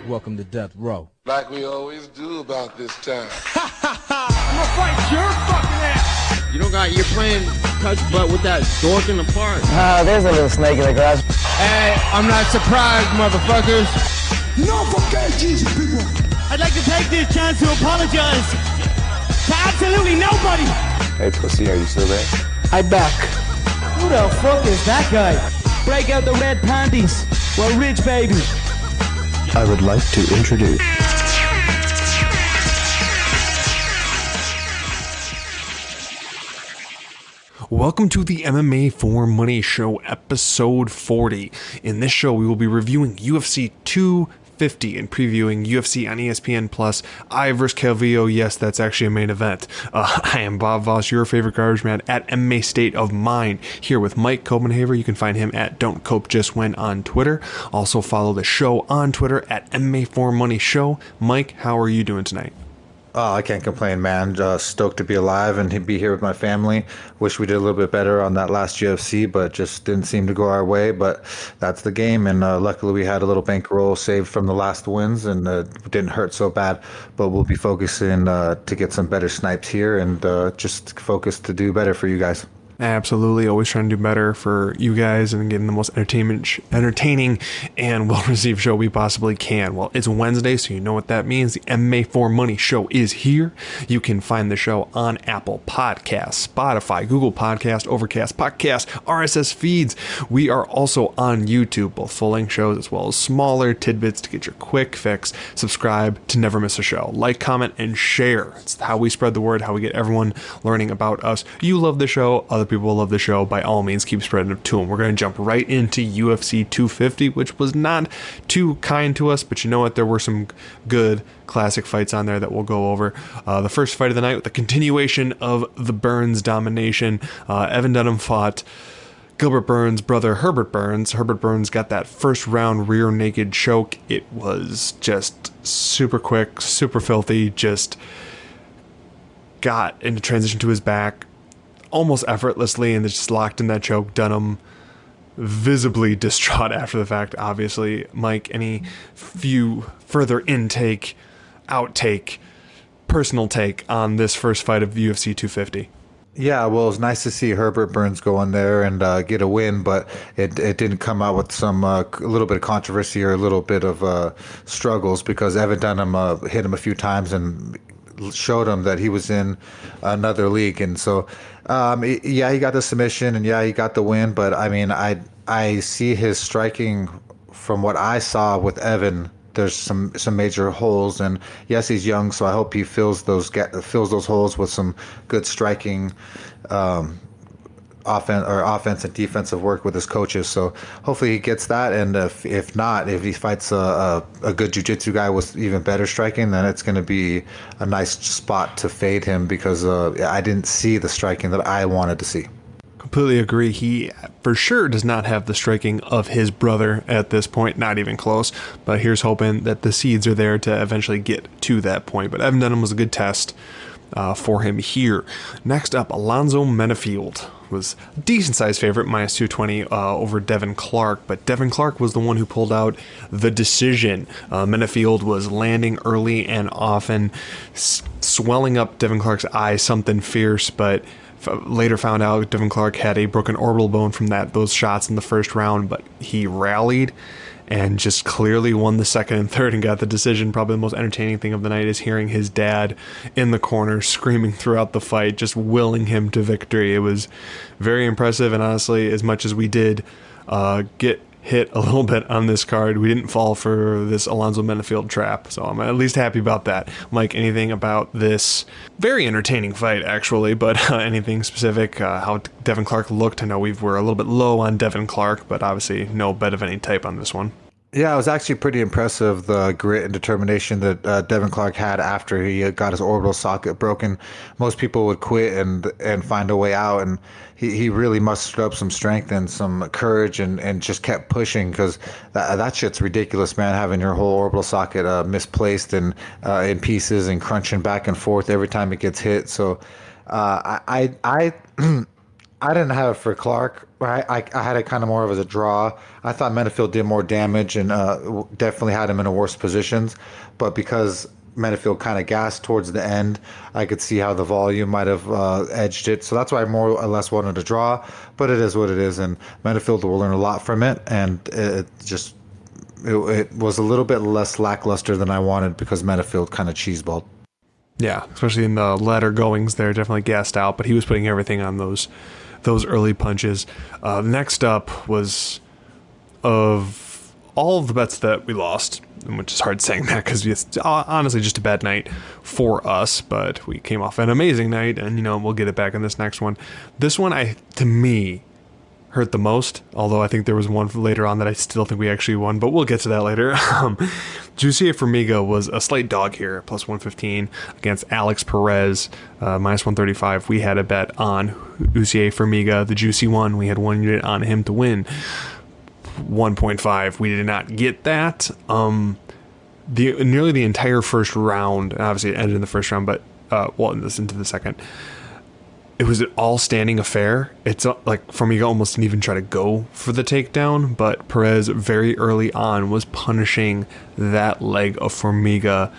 Welcome to Death Row. Like we always do about this time. I'm gonna fight your fucking ass! You don't got, you're playing touch butt with that dork in the park. There's a little snake in the grass. Hey, I'm not surprised, motherfuckers. No forget Jesus, people. I'd like to take this chance to apologize to absolutely nobody. Hey, pussy, are you still there? I'm back. Who the fuck is that guy? Break out the red panties. We're rich, baby. I would like to introduce... Welcome to the MMA for Money Show, episode 40. In this show, we will be reviewing UFC 250 and previewing UFC on ESPN+, I vs. Calvillo. Yes, that's actually a main event. I am Bob Voss, your favorite garbage man at MMA State of Mind, here with Mike Copenhaver. You can find him at Don't Cope Just Win on Twitter. Also follow the show on Twitter at MMA4Money Show. Mike, how are you doing tonight? Oh, I can't complain, man. Stoked to be alive and to be here with my family. Wish we did a little bit better on that last UFC, but just didn't seem to go our way. But that's the game, and luckily we had a little bankroll saved from the last wins, and it didn't hurt so bad. But we'll be focusing to get some better snipes here, and just focus to do better for you guys. Absolutely, always trying to do better for you guys and getting the most entertaining and well-received show we possibly can. Well, it's Wednesday, so you know what that means. The MMA for Money show is here. You can find the show on Apple Podcasts, Spotify, Google Podcast, Overcast Podcast, RSS feeds. We are also on YouTube, both full-length shows as well as smaller tidbits to get your quick fix. Subscribe to never miss a show. Like, comment, and share. It's how we spread the word, how we get everyone learning about us. You love the show, other people love the show. By all means, keep spreading it to them. We're going to jump right into UFC 250, which was not too kind to us, but you know what? There were some good classic fights on there that we'll go over. The first fight of the night with the continuation of the Burns domination. Evan Dunham fought Gilbert Burns' brother Herbert Burns. Herbert Burns got that first round rear naked choke. It was just super quick, super filthy, just got into transition to his back almost effortlessly and just locked in that choke. Dunham visibly distraught after the fact, obviously. Mike, any few further outtake, personal take on this first fight of UFC 250? Yeah, well, it was nice to see Herbert Burns go in there and get a win, but it didn't come out with some a little bit of controversy or a little bit of struggles, because Evan Dunham hit him a few times and showed him that he was in another league. And so yeah, he got the submission, and yeah, he got the win, but I mean, I see his striking from what I saw with Evan. There's some major holes, and yes, he's young, so I hope he fills those holes with some good striking offense and defensive work with his coaches. So hopefully he gets that, and if not, if he fights a good jiu-jitsu guy with even better striking, then it's going to be a nice spot to fade him, because I didn't see the striking that I wanted to see. Completely agree. He for sure does not have the striking of his brother at this point, not even close. But here's hoping that the seeds are there to eventually get to that point. But Evan Dunham was a good test for him here. Next up, Alonzo Menafield was a decent-sized favorite, minus 220 over Devin Clark, but Devin Clark was the one who pulled out the decision. Menafield was landing early and often, swelling up Devin Clark's eye, something fierce, but later found out Devin Clark had a broken orbital bone from those shots in the first round, but he rallied and just clearly won the second and third and got the decision. Probably the most entertaining thing of the night is hearing his dad in the corner screaming throughout the fight, just willing him to victory. It was very impressive, and honestly, as much as we did get hit a little bit on this card, we didn't fall for this Alonzo Menafield trap, so I'm at least happy about that. Mike, anything about this very entertaining fight, actually, but anything specific, how Devin Clark looked? I know we were a little bit low on Devin Clark, but obviously no bet of any type on this one. Yeah, it was actually pretty impressive, the grit and determination that Devin Clark had after he got his orbital socket broken. Most people would quit and find a way out, and he really mustered up some strength and some courage and just kept pushing, because that shit's ridiculous, man, having your whole orbital socket misplaced and in pieces and crunching back and forth every time it gets hit. So I didn't have it for Clark. I had it kind of more of as a draw. I thought Menifield did more damage and definitely had him in a worse positions. But because Menifield kind of gassed towards the end, I could see how the volume might have edged it. So that's why I more or less wanted to draw. But it is what it is. And Menifield will learn a lot from it. And it was a little bit less lackluster than I wanted because Menifield kind of cheeseballed. Yeah, especially in the latter goings there, definitely gassed out, but he was putting everything on those early punches. Next up was, of all of the bets that we lost, which is hard saying that because it's honestly just a bad night for us, but we came off an amazing night, and we'll get it back in this next one. This one, to me, hurt the most, although I think there was one later on that I still think we actually won, but we'll get to that later. Jussier Formiga was a slight dog here, plus 115 against Alex Perez, minus 135. We had a bet on Jussier Formiga, the juicy one. We had 1 unit on him to win 1.5. We did not get that. Nearly the entire first round, obviously it ended in the first round, but into the second. It was an all-standing affair. It's like Formiga almost didn't even try to go for the takedown, but Perez very early on was punishing that leg of Formiga,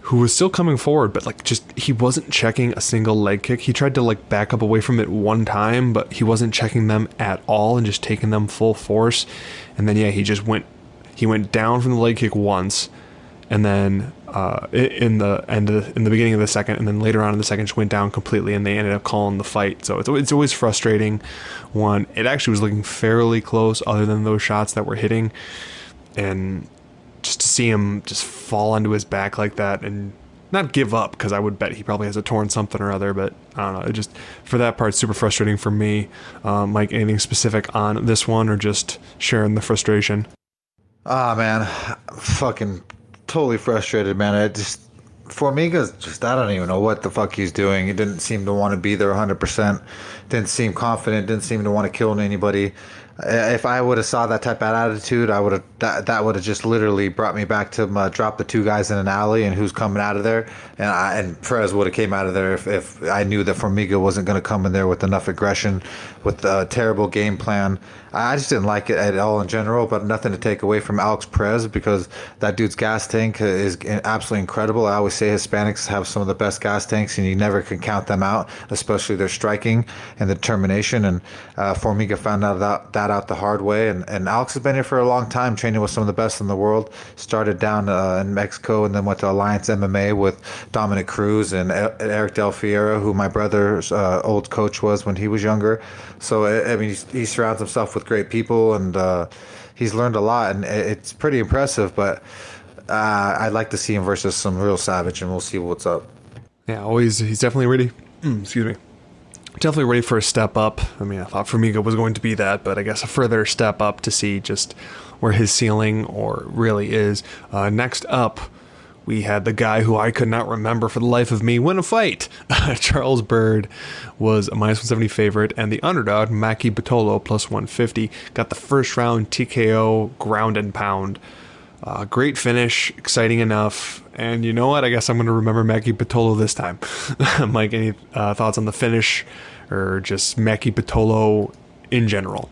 who was still coming forward, but he wasn't checking a single leg kick. He tried to back up away from it one time, but he wasn't checking them at all and just taking them full force. And then he went down from the leg kick once, and then in the beginning of the second, and then later on in the second, just went down completely, and they ended up calling the fight. So it's always frustrating. It actually was looking fairly close, other than those shots that were hitting, and just to see him just fall onto his back like that and not give up, because I would bet he probably has a torn something or other, but I don't know. It just, for that part, super frustrating for me. Mike, anything specific on this one, or just sharing the frustration? Ah, man, fucking totally frustrated, man. Formiga's just, I don't even know what the fuck he's doing. He didn't seem to want to be there 100%. Didn't seem confident. Didn't seem to want to kill anybody. If I would have saw that type of attitude, I would have that would have just literally brought me back to drop the two guys in an alley and who's coming out of there, and Perez would have came out of there if I knew that Formiga wasn't going to come in there with enough aggression, with a terrible game plan. I just didn't like it at all in general, but nothing to take away from Alex Perez, because that dude's gas tank is absolutely incredible. I always say Hispanics have some of the best gas tanks, and you never can count them out, especially their striking and the determination. And Formiga found out that out the hard way. And Alex has been here for a long time, training with some of the best in the world. Started down in Mexico and then went to Alliance MMA with Dominic Cruz and Eric Del Fiero, who my brother's old coach was when he was younger. So, I mean, he surrounds himself with great people, and he's learned a lot, and it's pretty impressive. But I'd like to see him versus some real savage, and we'll see what's up. Yeah, he's definitely ready. Excuse me. Definitely ready for a step up. I mean, I thought Formiga was going to be that, but I guess a further step up to see just where his ceiling or really is. Next up, we had the guy who I could not remember for the life of me win a fight. Charles Byrd was a minus 170 favorite, and the underdog, Maki Bitolo, plus 150, got the first round TKO ground and pound. Great finish, exciting enough, and you know what? I guess I'm going to remember Maki Bitolo this time. Mike, any thoughts on the finish, or just Maki Bitolo in general?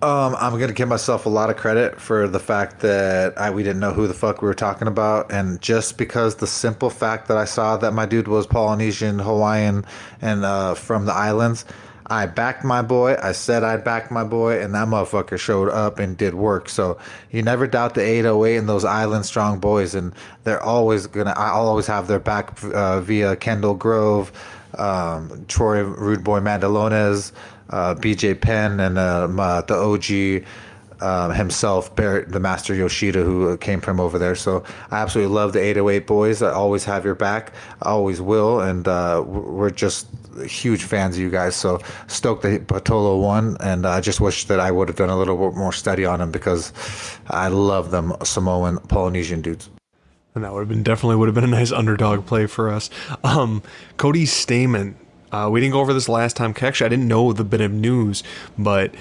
I'm going to give myself a lot of credit for the fact that we didn't know who the fuck we were talking about. And just because the simple fact that I saw that my dude was Polynesian, Hawaiian, and from the islands, I backed my boy. I said I'd back my boy, and that motherfucker showed up and did work. So you never doubt the 808 and those island strong boys. And they're always I'll always have their back via Kendall Grove, Troy Rude Boy Mandalones, BJ Penn, and the OG himself, Barrett, the Master Yoshida, who came from over there. So I absolutely love the 808 boys. I always have your back. I always will. And we're just huge fans of you guys. So stoked that Bitolo won. And I just wish that I would have done a little bit more study on him, because I love them Samoan Polynesian dudes. And that would have been a nice underdog play for us. Cody Stamann. We didn't go over this last time. Actually, I didn't know the bit of news, but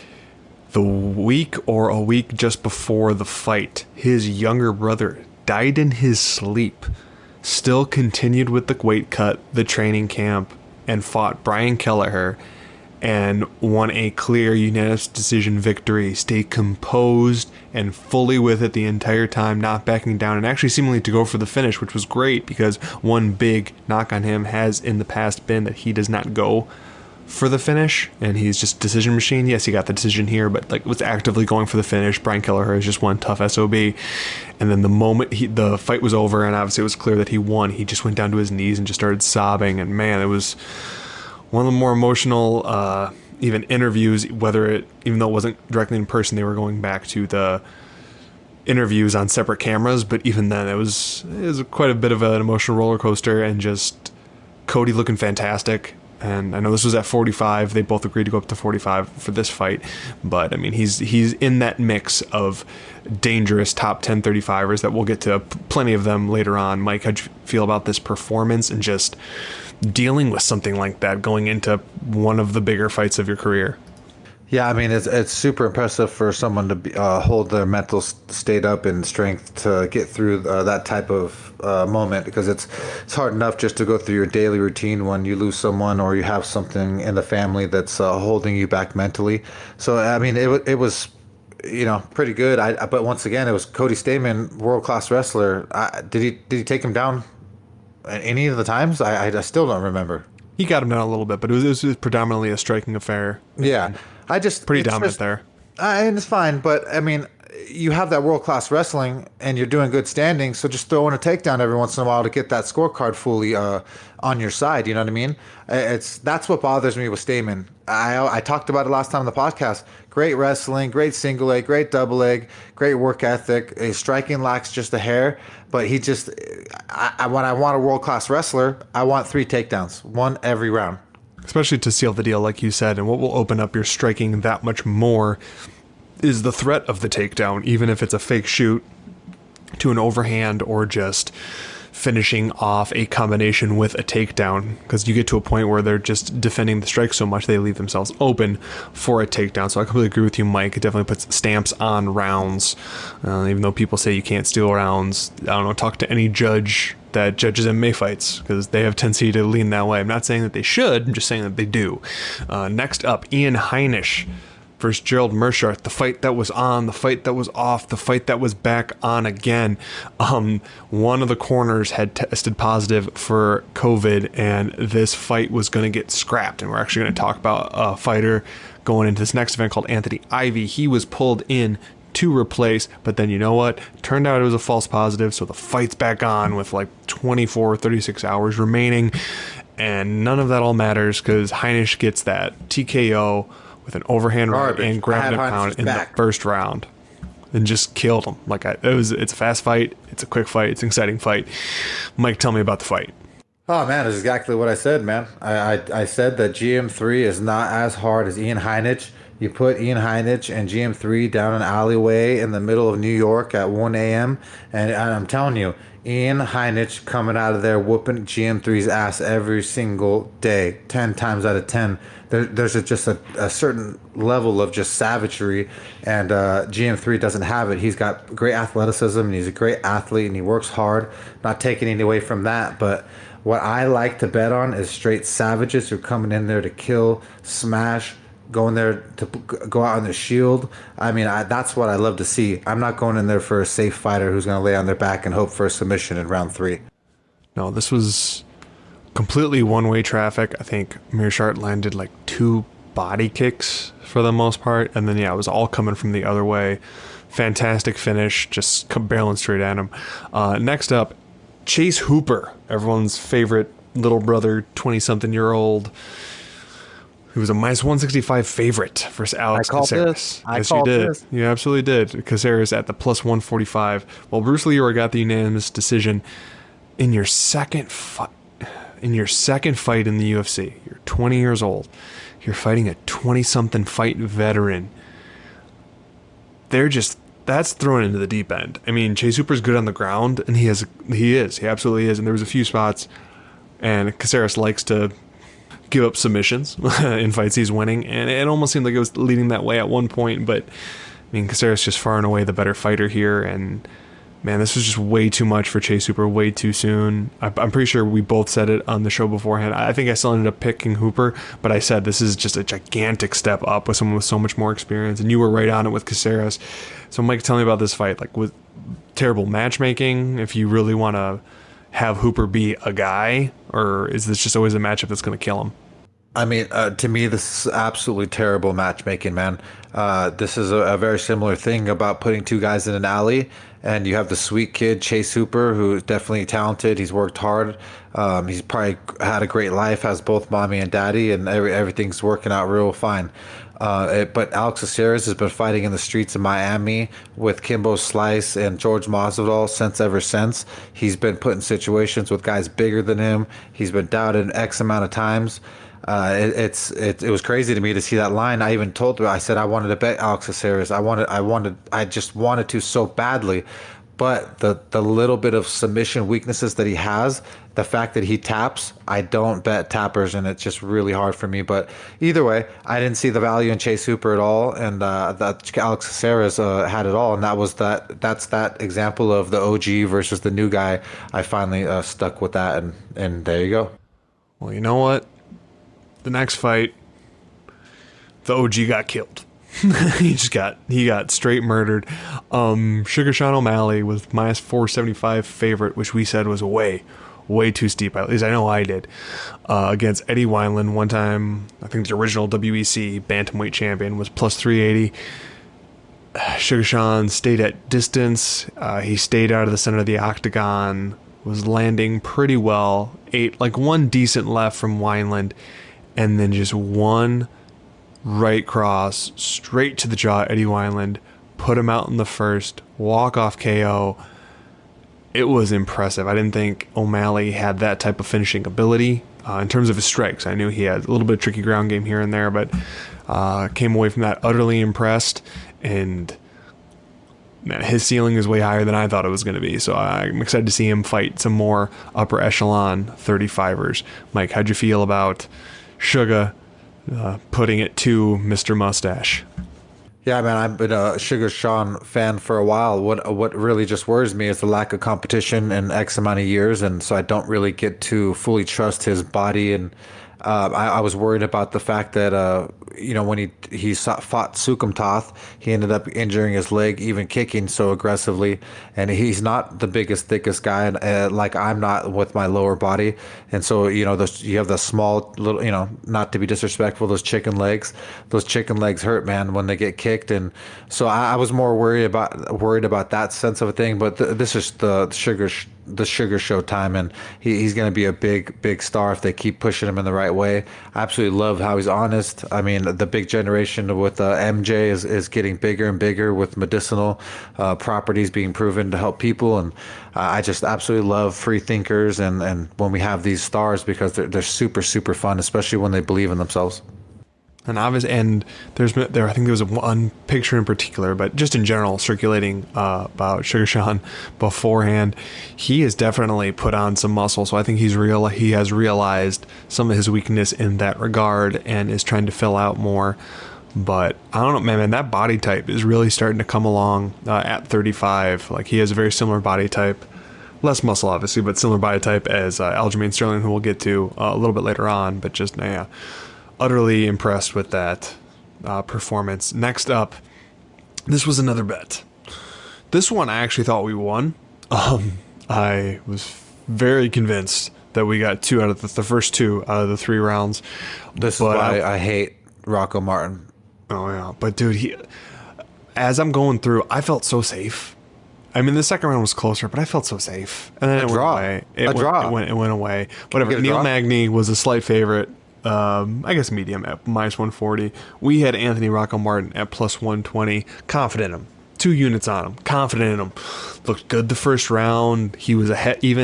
the week or a week just before the fight, his younger brother died in his sleep, still continued with the weight cut, the training camp, and fought Brian Kelleher, and won a clear unanimous decision victory. Stayed composed and fully with it the entire time, not backing down, and actually seemingly to go for the finish, which was great because one big knock on him has in the past been that he does not go for the finish, and he's just a decision machine. Yes, he got the decision here, but like was actively going for the finish. Brian Kelleher is just one tough SOB. And then the moment the fight was over and obviously it was clear that he won, he just went down to his knees and just started sobbing. And man, it was one of the more emotional even interviews, even though it wasn't directly in person, they were going back to the interviews on separate cameras, but even then it was quite a bit of an emotional roller coaster, and just Cody looking fantastic. And I know this was at 45. They both agreed to go up to 45 for this fight. But, I mean, he's in that mix of dangerous top 10 35ers that we'll get to plenty of them later on. Mike, how'd you feel about this performance and just dealing with something like that going into one of the bigger fights of your career? Yeah, I mean, it's super impressive for someone to hold their mental state up and strength to get through that type of moment, because it's hard enough just to go through your daily routine when you lose someone or you have something in the family that's holding you back mentally. So, I mean, it was, pretty good. But once again, it was Cody Stamann, world-class wrestler. Did he take him down any of the times? I still don't remember. He got him down a little bit, but it was predominantly a striking affair. Yeah. Pretty dominant there. And it's fine, but I mean, you have that world-class wrestling and you're doing good standing, so just throw in a takedown every once in a while to get that scorecard fully on your side, you know what I mean? That's what bothers me with Stamann. I talked about it last time on the podcast. Great wrestling, great single leg, great double leg, great work ethic. His striking lacks just a hair, but he just, when I want a world-class wrestler, I want 3 takedowns, 1 every round. Especially to seal the deal, like you said. And what will open up your striking that much more is the threat of the takedown, even if it's a fake shoot to an overhand or just finishing off a combination with a takedown, because you get to a point where they're just defending the strike so much they leave themselves open for a takedown. So I completely agree with you, Mike. It definitely puts stamps on rounds, even though people say you can't steal rounds. I don't know, talk to any judge that judges MMA fights, because they have tendency to lean that way. I'm not saying that they should, I'm just saying that they do. Next up, Ian Heinisch versus Gerald Meerschaert. The fight that was on, the fight that was off, the fight that was back on again. One of the corners had tested positive for COVID, and this fight was going to get scrapped. And we're actually going to talk about a fighter going into this next event called Anthony Ivy. He was pulled in to replace, but then you know what? Turned out it was a false positive, so the fight's back on with like 24 or 36 hours remaining, and none of that all matters because Heinisch gets that TKO with an overhand right and ground and pound in the first round and just killed him. It's a fast fight, it's a quick fight, it's an exciting fight. Mike, tell me about the fight. Oh man, that's exactly what I said, man. I said that GM3 is not as hard as Ian Heinisch. You put Ian Heinisch and GM3 down an alleyway in the middle of New York at 1 a.m. And I'm telling you, Ian Heinisch coming out of there whooping GM3's ass every single day, 10 times out of 10. There's just a certain level of just savagery, and GM3 doesn't have it. He's got great athleticism, and he's a great athlete, and he works hard. Not taking any away from that, but what I like to bet on is straight savages who are coming in there to kill, smash, going there to go out on the shield. I mean, that's what I love to see. I'm not going in there for a safe fighter who's going to lay on their back and hope for a submission in round 3. No, this was completely one-way traffic. I think Meerschaert landed like 2 body kicks for the most part, and then it was all coming from the other way. Fantastic finish, just barreling straight at him. Next up, Chase Hooper, everyone's favorite little brother, 20-something-year-old. He was a minus 165 favorite versus Alex Caceres. Yes, you did. You absolutely did. Caceres at the plus 145. Well, Bruce Leroy got the unanimous decision in your second fight. In your second fight in the UFC, you're 20 years old. You're fighting a 20-something fight veteran. That's thrown into the deep end. I mean, Chase Hooper's good on the ground, and he absolutely is. And there was a few spots, and Caceres likes to give up submissions in fights he's winning, and it almost seemed like it was leading that way at one point, but I mean, Caceres just far and away the better fighter here, and man, this was just way too much for Chase Hooper, way too soon. I'm pretty sure we both said it on the show beforehand. I think I still ended up picking Hooper, but I said this is just a gigantic step up with someone with so much more experience, and you were right on it with Caceres. So Mike, tell me about this fight. Like, with terrible matchmaking, if you really want to have Hooper be a guy, or is this just always a matchup that's going to kill him? I mean, to me, this is absolutely terrible matchmaking, man. This is a very similar thing about putting two guys in an alley, and you have the sweet kid, Chase Hooper, who's definitely talented. He's worked hard. He's probably had a great life, has both mommy and daddy, and everything's working out real fine. But Alex Caceres has been fighting in the streets of Miami with Kimbo Slice and George Masvidal ever since. He's been put in situations with guys bigger than him. He's been doubted X amount of times. It was crazy to me to see that line. I even told her, I said I wanted to bet Alex Caceres. I just wanted to so badly. But the little bit of submission weaknesses that he has, the fact that he taps, I don't bet tappers, and it's just really hard for me. But either way, I didn't see the value in Chase Hooper at all, and that Alex Caceres had it all, and that's that example of the OG versus the new guy. I finally stuck with that, and there you go. Well, you know what? The next fight, the OG got killed. he got straight murdered. Sugar Sean O'Malley was minus 475 favorite, which we said was way too steep. At least I know I did. Against Eddie Wineland, one time, I think the original WEC bantamweight champion, was plus 380. Sugar Sean stayed at distance. He stayed out of the center of the octagon, was landing pretty well. Ate like one decent left from Wineland, and then just one right cross straight to the jaw. Eddie Wineland put him out in the first, walk-off KO. It was impressive. I didn't think O'Malley had that type of finishing ability in terms of his strikes. I knew he had a little bit of tricky ground game here and there, but came away from that utterly impressed. And man, his ceiling is way higher than I thought it was going to be. So I'm excited to see him fight some more upper echelon 35ers. Mike, how'd you feel about Sugar putting it to Mr. Mustache? Yeah, man, I've been a Sugar Sean fan for a while. What really just worries me is the lack of competition in X amount of years, and so I don't really get to fully trust his body. And I was worried about the fact that when he fought Sukum Toth, he ended up injuring his leg, even kicking so aggressively. And he's not the biggest, thickest guy, like I'm not with my lower body. And so you have the small little, not to be disrespectful, those chicken legs. Those chicken legs hurt, man, when they get kicked. And so I was more worried about that sense of a thing. But this is the Sugar Show time, and he's going to be a big star if they keep pushing him in the right way. I absolutely love how he's honest. I mean, the big generation with MJ is getting bigger and bigger with medicinal properties being proven to help people, and I just absolutely love free thinkers and when we have these stars, because they're super fun, especially when they believe in themselves. And obviously, and I think there was one picture in particular, but just in general circulating about Sugar Sean beforehand. He has definitely put on some muscle, so I think he has realized some of his weakness in that regard and is trying to fill out more. But I don't know, man, that body type is really starting to come along at 35. Like, he has a very similar body type, less muscle obviously, but similar body type as Aljamain Sterling, who we'll get to a little bit later on. But just utterly impressed with that performance. Next up, this was another bet. This one I actually thought we won. I was very convinced that we got two out of the first two out of the 3 rounds. This is why I hate Rocco Martin. Oh yeah, but dude, as I'm going through, I felt so safe. I mean, the second round was closer, but I felt so safe. And then it went away. It went away. Whatever. Neil Magny was a slight favorite. I guess medium at minus 140. We had Anthony Rocco Martin at plus 120. Confident in him. 2 units on him. Confident in him. Looked good the first round. He was ahead. He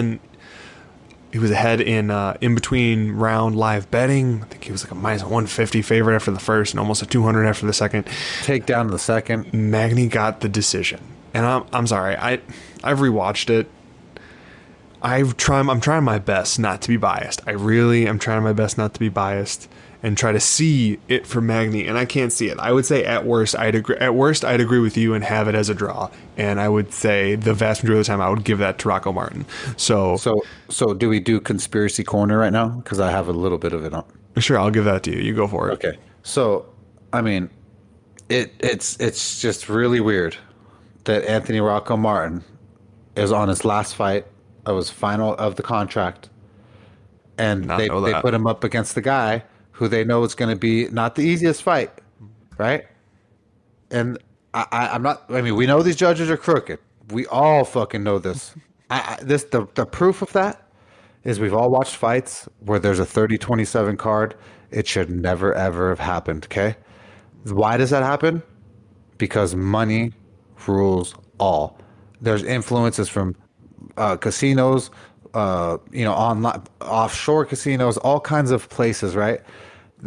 was ahead in between round live betting. I think he was like a minus 150 favorite after the first and almost a 200 after the second. Take down the second. Magny got the decision, and I'm sorry. I've rewatched it. I'm trying my best not to be biased. I really am trying my best not to be biased and try to see it for Magny, and I can't see it. I would say at worst I'd agree with you and have it as a draw, and I would say the vast majority of the time I would give that to Rocco Martin. So do we do conspiracy corner right now? Because I have a little bit of it on. Sure, I'll give that to you. You go for it. Okay. So, I mean, it's just really weird that Anthony Rocco Martin is on his last fight of his final of the contract, and they put him up against the guy who they know is going to be not the easiest fight, right? And I'm not. I mean, we know these judges are crooked. We all fucking know this. The proof of that is we've all watched fights where there's a 30-27 card. It should never ever have happened. Okay, why does that happen? Because money rules all. There's influences from casinos, online, offshore casinos, all kinds of places, right?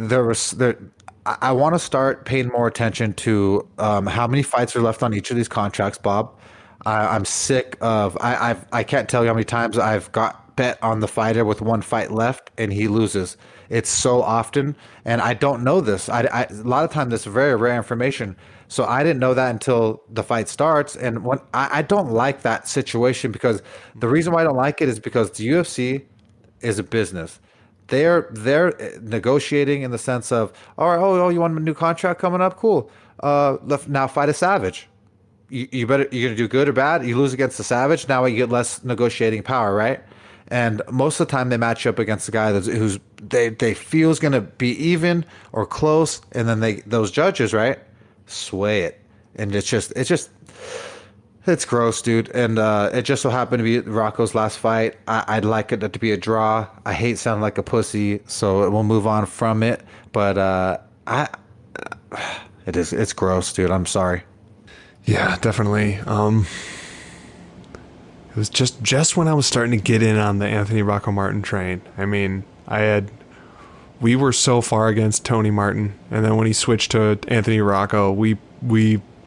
I want to start paying more attention to how many fights are left on each of these contracts, Bob. I'm sick of. I can't tell you how many times I've got bet on the fighter with one fight left and he loses. It's so often, and I don't know this. A lot of times, it's very rare information. So I didn't know that until the fight starts. And when I don't like that situation, because the reason why I don't like it is because the UFC is a business. They're negotiating in the sense of, all right, oh, you want a new contract coming up? Cool. Now fight a Savage. You're gonna do good or bad. You lose against the Savage, now you get less negotiating power, right? And most of the time they match up against the guy who's they feel is gonna be even or close, and then those judges, right, sway it, and it's gross, dude. And it just so happened to be Rocco's last fight. I'd like it to be a draw. I hate sounding like a pussy, so we'll move on from it. But it's gross, dude. I'm sorry. Yeah, definitely. It was just when I was starting to get in on the Anthony Rocco Martin train. I mean, we were so far against Tony Martin, and then when he switched to Anthony Rocco, we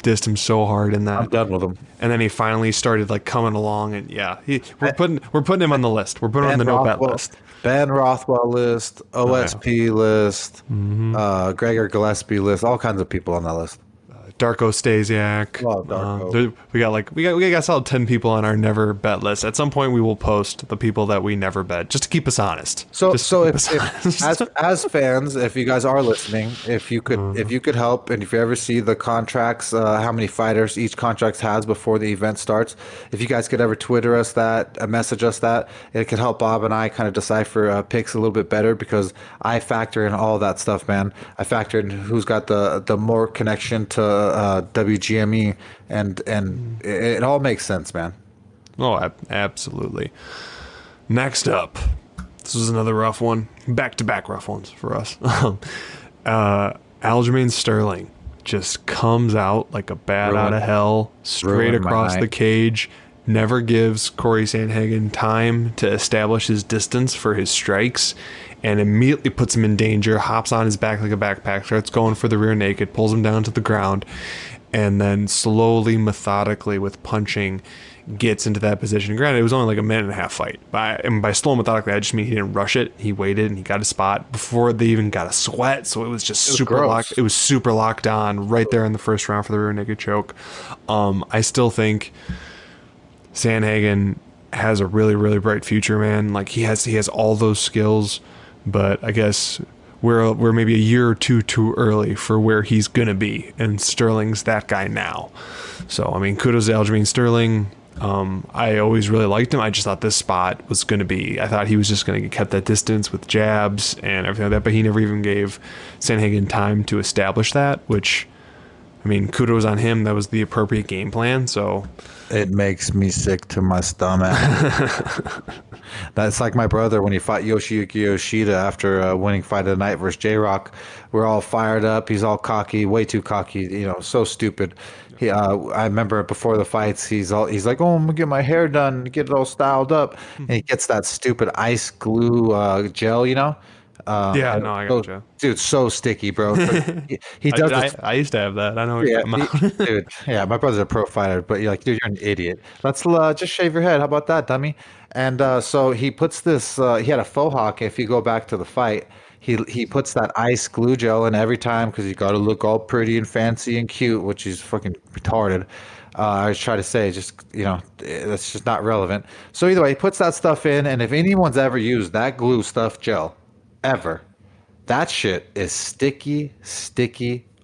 dissed him so hard in that. I'm done with him. And then he finally started like coming along, and yeah, we're putting him on the list. We're putting him on the no bet list. Ben Rothwell list, OSP list, Gregor Gillespie list, all kinds of people on that list. Darko Stasiak. Love Darko. We got a solid 10 people on our never bet list. At some point, we will post the people that we never bet, just to keep us honest. So as fans, if you guys are listening, if you could help, and if you ever see the contracts, how many fighters each contract has before the event starts, if you guys could ever Twitter us that, message us that, it could help Bob and I kind of decipher picks a little bit better, because I factor in all that stuff, man. I factor in who's got the more connection to WGME, and it all makes sense, man. Oh, absolutely. Next up, this was another rough one, back-to-back rough ones for us. Aljamain Sterling just comes out like a bat out of hell, straight across the cage, never gives Corey Sandhagen time to establish his distance for his strikes, and immediately puts him in danger, hops on his back like a backpack, starts going for the rear naked, pulls him down to the ground, and then slowly, methodically, with punching, gets into that position. Granted, it was only like a minute and a half fight. By slow and methodically, I just mean he didn't rush it. He waited, and he got a spot before they even got a sweat, so it was just super locked. It was super locked on right there in the first round for the rear naked choke. I still think Sandhagen has a really, really bright future, man. Like he has all those skills, but I guess we're maybe a year or two too early for where he's gonna be, and Sterling's that guy now. So I mean, kudos to Aljamain Sterling. I always really liked him. I just thought this spot was gonna be. I thought he was just gonna get kept that distance with jabs and everything like that, but he never even gave Sandhagen time to establish that. Which, I mean, kudos on him. That was the appropriate game plan. So it makes me sick to my stomach. That's like my brother when he fought Yoshiyuki Yoshida after winning Fight of the Night versus J-Rock. We're all fired up. He's all cocky, way too cocky. So stupid. I remember before the fights, he's like, "Oh, I'm gonna get my hair done, get it all styled up," and he gets that stupid ice glue gel, Yeah, no, I gotcha. Dude, so sticky, bro. He does this. I used to have that. I know what Yeah, you're talking about. dude. Yeah, my brother's a pro fighter, but you're like, dude, you're an idiot. Let's just shave your head. How about that, dummy? And so he puts this. He had a faux hawk. If you go back to the fight, he puts that ice glue gel in every time because you got to look all pretty and fancy and cute, which is fucking retarded. I was trying to say, just that's just not relevant. So either way, he puts that stuff in, and if anyone's ever used that glue stuff gel, ever, that shit is sticky,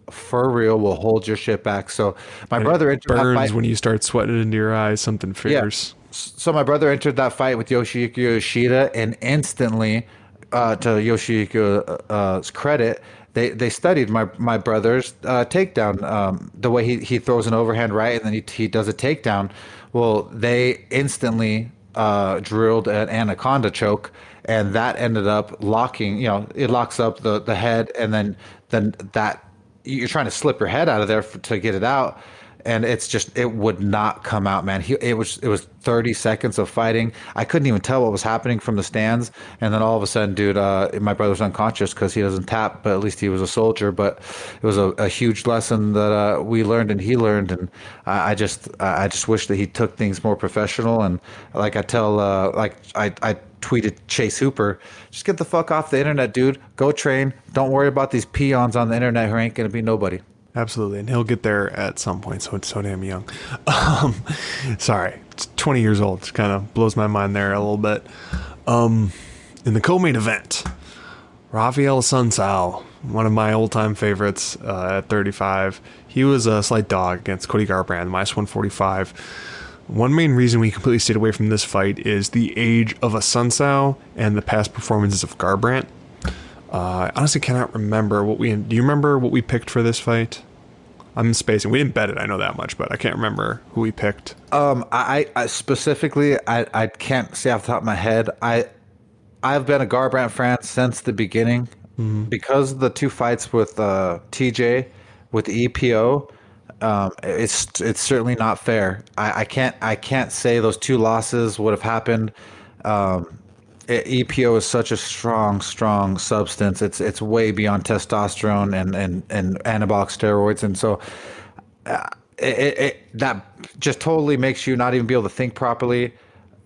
for real. Will hold your shit back. So my brother entered that burns fight when you start sweating into your eyes. Something fierce. So my brother entered that fight with Yoshihiko Yoshida, and instantly, to Yoshihiko's credit, they studied my brother's takedown, the way he throws an overhand right and then he does a takedown. Well, they instantly drilled an anaconda choke, and that ended up locking. It locks up the head, and then that you're trying to slip your head out of there to get it out. And it would not come out, man. It was 30 seconds of fighting. I couldn't even tell what was happening from the stands. And then all of a sudden, dude, my brother's unconscious because he doesn't tap, but at least he was a soldier. But it was a huge lesson that we learned and he learned. And I just wish that he took things more professional. And like I tweeted Chase Hooper, just get the fuck off the internet, dude. Go train. Don't worry about these peons on the internet who ain't gonna be nobody. Absolutely, and he'll get there at some point. So it's so damn young. Sorry, it's 20 years old. It kind of blows my mind there a little bit. In the co-main event, Rafael Sunsao, one of my old-time favorites at 35. He was a slight dog against Cody Garbrandt, minus 145. One main reason we completely stayed away from this fight is the age of a Sunsao and the past performances of Garbrandt. I honestly cannot remember do you remember what we picked for this fight? I'm spacing. We didn't bet it, I know that much, but I can't remember who we picked. I specifically, I can't say off the top of my head. I've been a Garbrandt fan since the beginning, because of the two fights with TJ, with EPO. It's certainly not fair. I can't say those two losses would have happened. EPO is such a strong substance. It's way beyond testosterone and anabolic steroids, and so that just totally makes you not even be able to think properly.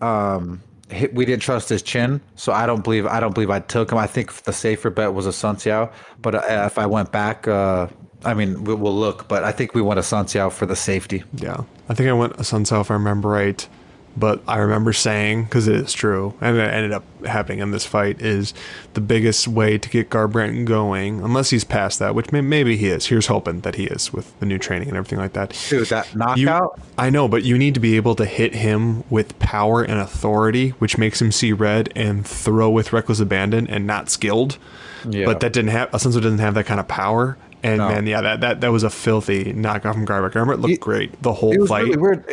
We didn't trust his chin, so I don't believe I took him. I think the safer bet was a Sun Xiao, but if I went back, we'll look, but I think we went a Sun Xiao for the safety. Yeah, I think I went a Sun Xiao if I remember right. But I remember saying, because it is true, and it ended up happening in this fight, is the biggest way to get Garbrandt going, unless he's past that, which maybe he is. Here's hoping that he is with the new training and everything like that. Dude, that knockout? I know, but you need to be able to hit him with power and authority, which makes him see red and throw with reckless abandon and not skilled. Yeah. But that didn't have, Asenso doesn't have that kind of power. And no. Man, yeah, that was a filthy knockoff from Garbrandt. Garbrandt looked great the whole fight. Really weird.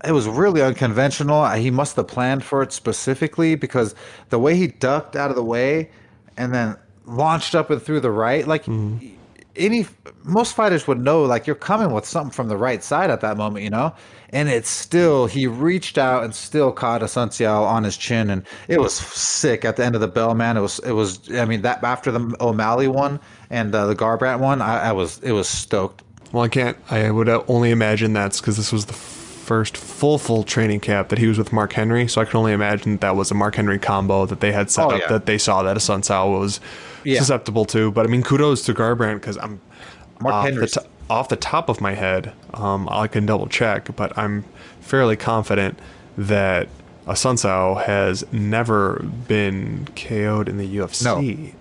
It was really unconventional. He must have planned for it specifically, because the way he ducked out of the way and then launched up and through the right, like most fighters would know, like, you're coming with something from the right side at that moment, and it's still, he reached out and still caught a Sun Xiao on his chin, and it was sick at the end of the bell, man. It was that after the O'Malley one and the Garbrandt one, it was stoked. Well, I would only imagine that's because this was the first full training camp that he was with Mark Henry, so I can only imagine that was a Mark Henry combo that they had set up, that they saw that a Sun Xiao was susceptible to. But I mean, kudos to Garbrandt, because I'm off the top of my head, I can double check, but I'm fairly confident that a Sun Xiao has never been KO'd in the UFC. No,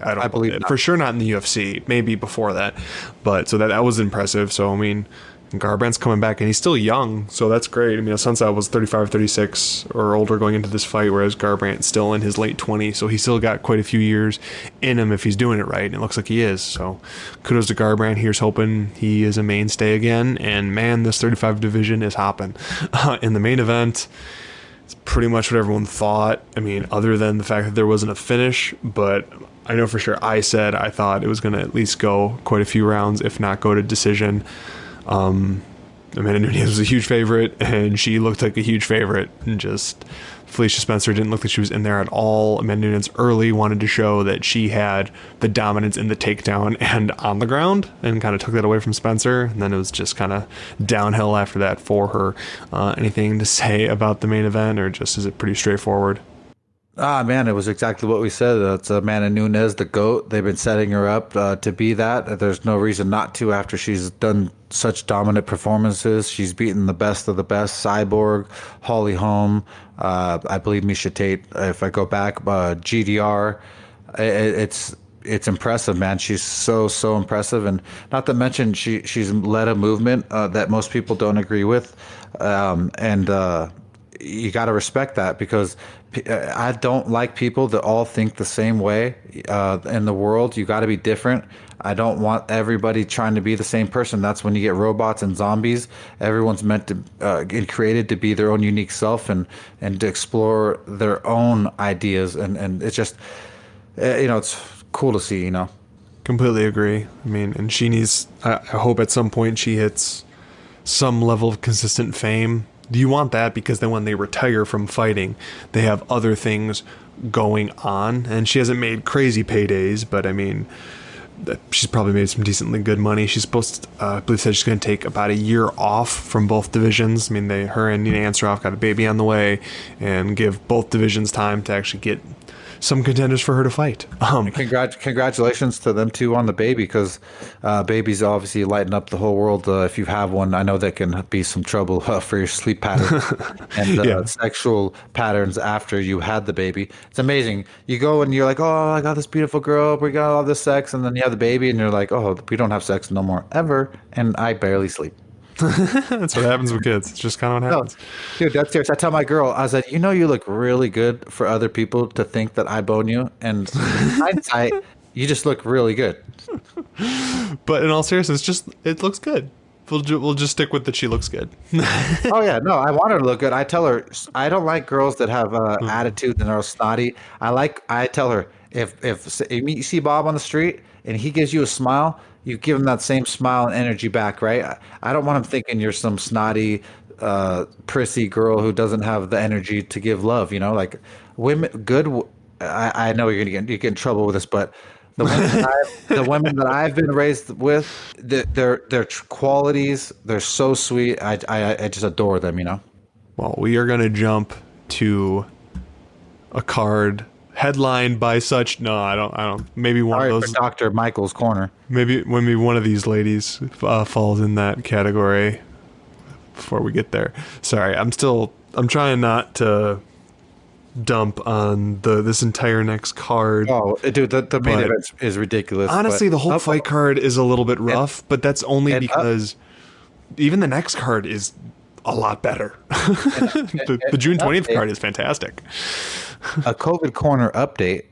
I believe not. For sure not in the UFC, maybe before that, but so that was impressive. So I mean, Garbrandt's coming back, and he's still young, so that's great. I mean, Sun Xiao was 35, 36 or older going into this fight, whereas Garbrandt's still in his late 20s, so he's still got quite a few years in him if he's doing it right, and it looks like he is. So kudos to Garbrandt. Here's hoping he is a mainstay again, and man, this 35 division is hopping. In the main event, it's pretty much what everyone thought. I mean, other than the fact that there wasn't a finish, but I know for sure I thought it was going to at least go quite a few rounds, if not go to decision. Amanda Nunes was a huge favorite, and she looked like a huge favorite, and just Felicia Spencer didn't look like she was in there at all. Amanda Nunes early wanted to show that she had the dominance in the takedown and on the ground, and kind of took that away from Spencer, and then it was just kind of downhill after that for her. Anything to say about the main event, or just is it pretty straightforward? Man, it was exactly what we said. It's Amanda Nunes, the GOAT. They've been setting her up to be that. There's no reason not to after she's done such dominant performances. She's beaten the best of the best. Cyborg, Holly Holm, I believe Misha Tate. If I go back, GDR, it's impressive, man. She's so impressive, and not to mention she's led a movement that most people don't agree with, and you got to respect that, because I don't like people that all think the same way in the world. You got to be different. I don't want everybody trying to be the same person. That's when you get robots and zombies. Everyone's meant to get created to be their own unique self and to explore their own ideas. And it's just, it's cool to see, Completely agree. I mean, and she needs, I hope at some point she hits some level of consistent fame. Do you want that? Because then when they retire from fighting, they have other things going on. And she hasn't made crazy paydays, but I mean, she's probably made some decently good money. She's supposed to, I believe, said she's going to take about a year off from both divisions. I mean, her and Nina Ansaroff got a baby on the way, and give both divisions time to actually get some contenders for her to fight. Congratulations to them too on the baby, because babies obviously lighten up the whole world. If you have one, I know that can be some trouble for your sleep pattern and sexual patterns after you had the baby. It's amazing. You go and you're like, oh, I got this beautiful girl, we got all this sex, and then you have the baby and you're like, oh, we don't have sex no more ever, and I barely sleep. That's what happens with kids. It's just kind of what happens. No, dude, that's serious. I tell my girl, I was like, you look really good for other people to think that I bone you, and in hindsight, you just look really good. But in all seriousness, it looks good. We'll just stick with that. She looks good. Oh yeah, no, I want her to look good. I tell her I don't like girls that have attitude and are snotty. I tell her if you see Bob on the street and he gives you a smile, you give him that same smile and energy back, right? I don't want him thinking you're some snotty, prissy girl who doesn't have the energy to give love. Like women, good. I know you get in trouble with this, but the women that I've been raised with, their qualities, they're so sweet. I just adore them. Well, we are gonna jump to a card headlined by such. No, I don't. Maybe one of those. Dr. Michael's corner. Maybe one of these ladies falls in that category. Before we get there, sorry, I'm trying not to dump on this entire next card. Oh, dude, the main event is ridiculous. Honestly, the whole fight card is a little bit rough, but that's only because even the next card is a lot better. The June 20th card is fantastic. A COVID corner update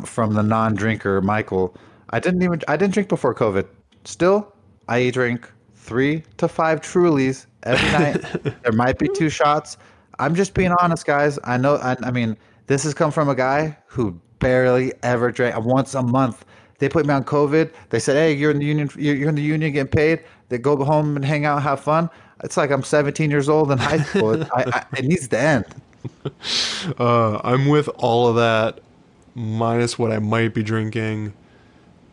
from the non-drinker Michael. I didn't drink before COVID. Still, I drink 3 to 5 Trulies every night. There might be 2 shots. I'm just being honest, guys. I know. I mean, this has come from a guy who barely ever drank. Once a month, they put me on COVID. They said, "Hey, you're in the union. You're in the union getting paid. They go home and hang out, and have fun." It's like I'm 17 years old in high school. It needs to end. I'm with all of that, minus what I might be drinking,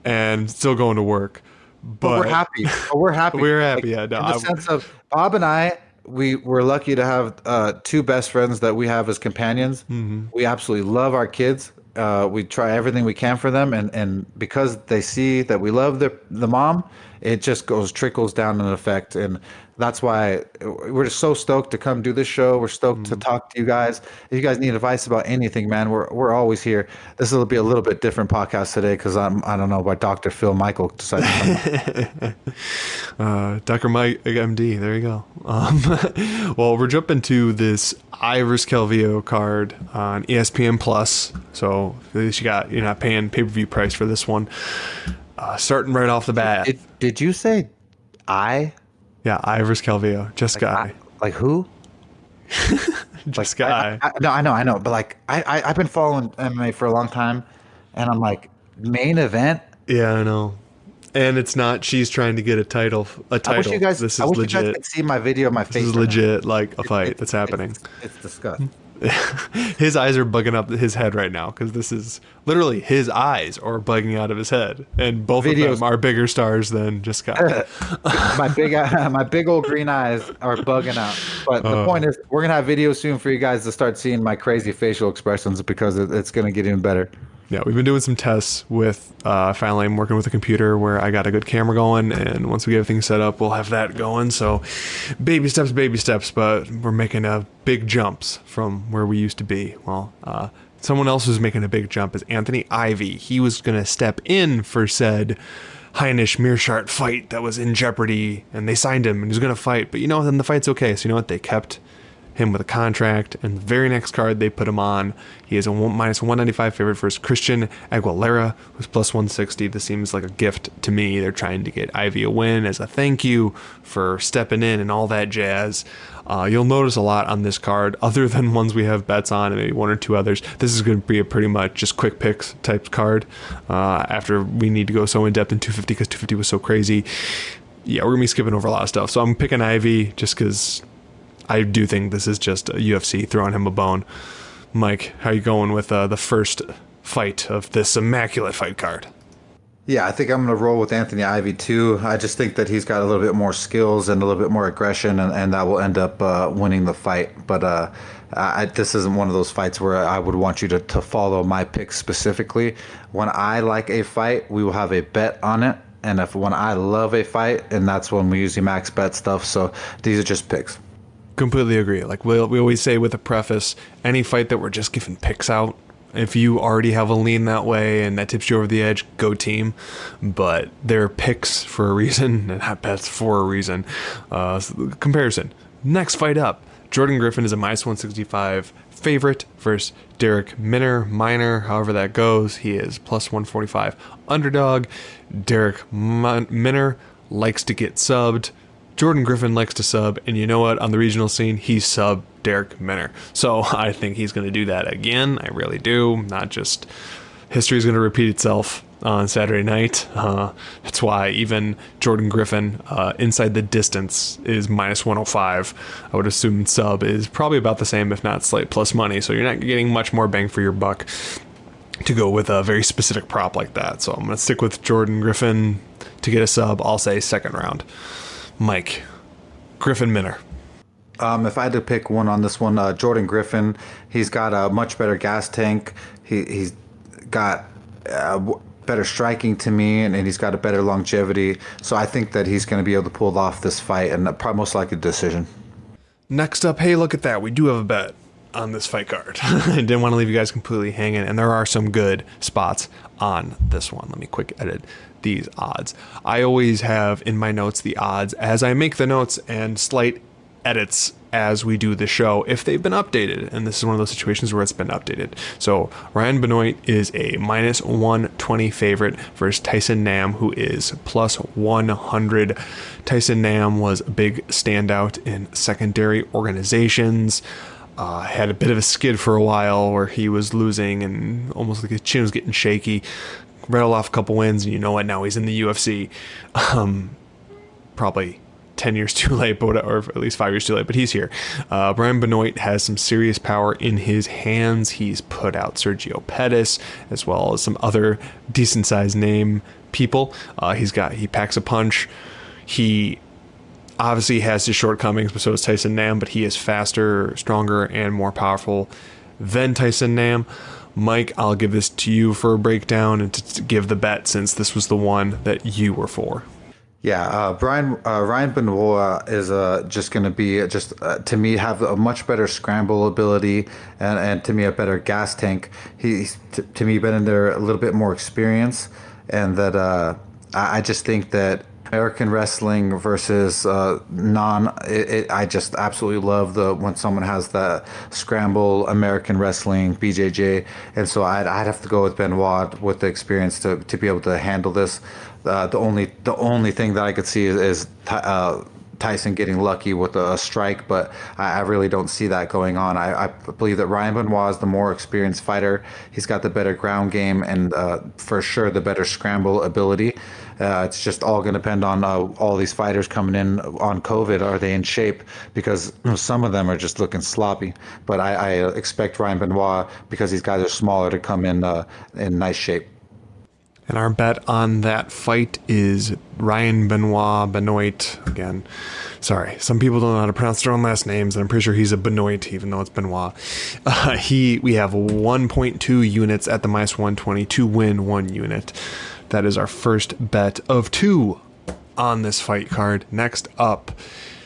and still going to work. But we're happy. We're happy. We're happy. Yeah, no, in the sense of Bob and I, we're lucky to have 2 best friends that we have as companions. Mm-hmm. We absolutely love our kids. We try everything we can for them, and because they see that we love the mom, it just trickles down in effect, and that's why we're just so stoked to come do this show. We're stoked to talk to you guys. If you guys need advice about anything, man, we're always here. This will be a little bit different podcast today because I don't know why Dr. Phil Michael decided to come. Dr. Mike MD, there you go. Well, we're jumping to this Ivers Calvillo card on ESPN Plus. So at least you're not paying pay-per-view price for this one. Starting right off the bat. Did you say I? Yeah, Ivers Calvillo, just guy. Like who? Just guy. No, I know, but like I've been following MMA for a long time, and I'm like, main event. Yeah, I know. And it's not she's trying to get a title. I wish you guys, This I is wish legit. you guys could see my video of my face. This is right legit, like a fight that's happening. It's disgusting. His eyes are bugging up his head right now because this is literally his eyes are bugging out of his head, and both of them are bigger stars than just Scott. my big old green eyes are bugging out. But the point is, we're gonna have videos soon for you guys to start seeing my crazy facial expressions because it's gonna get even better. Yeah, we've been doing some tests with, finally I'm working with a computer where I got a good camera going, and once we get everything set up, we'll have that going. So baby steps, but we're making big jumps from where we used to be. Well, someone else who's making a big jump is Anthony Ivy. He was going to step in for said Heinisch Meerschaert fight that was in jeopardy, and they signed him, and he was going to fight. But then the fight's okay, so you know what? They kept him with a contract, and the very next card they put him on, he is a minus 195 favorite versus Christian Aguilera, who's plus 160. This seems like a gift to me. They're trying to get Ivy a win as a thank you for stepping in and all that jazz. You'll notice a lot on this card, other than ones we have bets on and maybe one or two others. This is going to be a pretty much just quick picks type card after we need to go so in depth in 250 because 250 was so crazy. Yeah, we're going to be skipping over a lot of stuff. So I'm picking Ivy just because I do think this is just a UFC throwing him a bone. Mike, how you going with the first fight of this immaculate fight card? Yeah, I think I'm going to roll with Anthony Ivy too. I just think that he's got a little bit more skills and a little bit more aggression, and that will end up winning the fight. But this isn't one of those fights where I would want you to follow my picks specifically. When I like a fight, we will have a bet on it. And when I love a fight, and that's when we usually max bet stuff. So these are just picks. Completely agree. Like we always say with a preface, any fight that we're just giving picks out, if you already have a lean that way and that tips you over the edge, go team. But they're picks for a reason and not bets for a reason. Comparison. Next fight up, Jordan Griffin is a minus 165 favorite versus Derek Minner, however that goes. He is plus 145 underdog. Derek Minner likes to get subbed. Jordan Griffin likes to sub, and you know what? On the regional scene, he's sub Derek Minner. So I think he's going to do that again. I really do. Not just history is going to repeat itself on Saturday night. That's why even Jordan Griffin inside the distance is minus 105. I would assume sub is probably about the same, if not slight plus money. So you're not getting much more bang for your buck to go with a very specific prop like that. So I'm going to stick with Jordan Griffin to get a sub. I'll say second round. Mike, Griffin Minner. If I had to pick one on this one, Jordan Griffin, he's got a much better gas tank. He's got better striking to me, and he's got a better longevity. So I think that he's going to be able to pull off this fight, and probably most likely a decision. Next up, hey, look at that. We do have a bet on this fight card. I didn't want to leave you guys completely hanging, and there are some good spots on this one. Let me quick edit these odds. I always have in my notes the odds as I make the notes and slight edits as we do the show if they've been updated, and this is one of those situations where it's been updated. So Ryan Benoit is a minus 120 favorite versus Tyson Nam, who is plus 100. Tyson Nam was a big standout in secondary organizations. Had a bit of a skid for a while where he was losing and almost like his chin was getting shaky. Rattle off a couple wins, and you know what? Now he's in the UFC. Probably 10 years too late, but or at least 5 years too late, but he's here. Brian Benoit has some serious power in his hands. He's put out Sergio Pettis as well as some other decent sized name people. He packs a punch. He obviously has his shortcomings, but so does Tyson Nam, but he is faster, stronger, and more powerful than Tyson Nam. Mike, I'll give this to you for a breakdown and to give the bet, since this was the one that you were for. Yeah, Ryan Benoit is just going to be to me have a much better scramble ability and to me a better gas tank. He's to me been in there a little bit more experience, and that I just think that American wrestling versus I just absolutely love when someone has the scramble American wrestling BJJ, and so I'd have to go with Benoit with the experience to be able to handle this. The only thing that I could see is Tyson getting lucky with a strike, but I really don't see that going on. I believe that Ryan Benoit is the more experienced fighter. He's got the better ground game and for sure the better scramble ability. It's just all going to depend on all these fighters coming in on COVID. Are they in shape? Because some of them are just looking sloppy. But I expect Ryan Benoit, because these guys are smaller, to come in nice shape. And our bet on that fight is Ryan Benoit. Again, sorry, some people don't know how to pronounce their own last names, and I'm pretty sure he's a Benoit, even though it's Benoit. We have 1.2 units at the -120 to win 1 unit. That is our first bet of 2 on this fight card. Next up,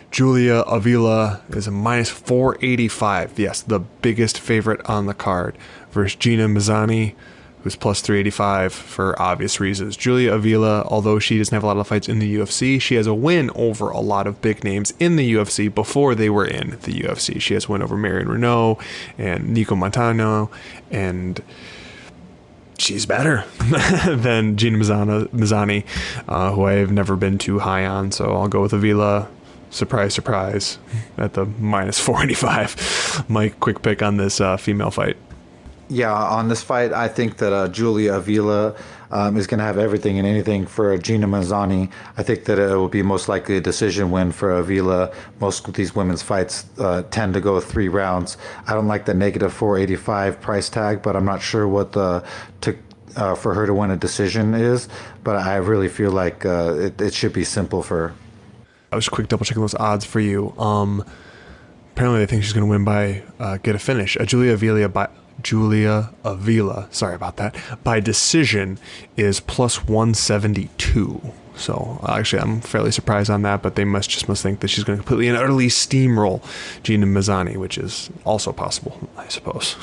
Julia Avila is a -485. Yes, the biggest favorite on the card, versus Gina Mazzani, who's +385 for obvious reasons. Julia Avila, although she doesn't have a lot of fights in the UFC, she has a win over a lot of big names in the UFC before they were in the UFC. She has a win over Marion Renault and Nico Montano, and she's better than Gina Mazzani, who I have never been too high on, so I'll go with Avila. Surprise, surprise, at the -485. Mike, quick pick on this female fight. Yeah, on this fight, I think that Julia Avila is going to have everything and anything for Gina Mazzani. I think that it will be most likely a decision win for Avila. Most of these women's fights tend to go 3 rounds. I don't like the -485 price tag, but I'm not sure what for her to win a decision is. But I really feel like it should be simple for her. I was quick double checking those odds for you. Apparently, they think she's going to win by get a finish. Julia Avila, sorry about that, by decision is +172. So actually, I'm fairly surprised on that, but they must think that she's going to completely and utterly steamroll Gina Mazzani, which is also possible, I suppose.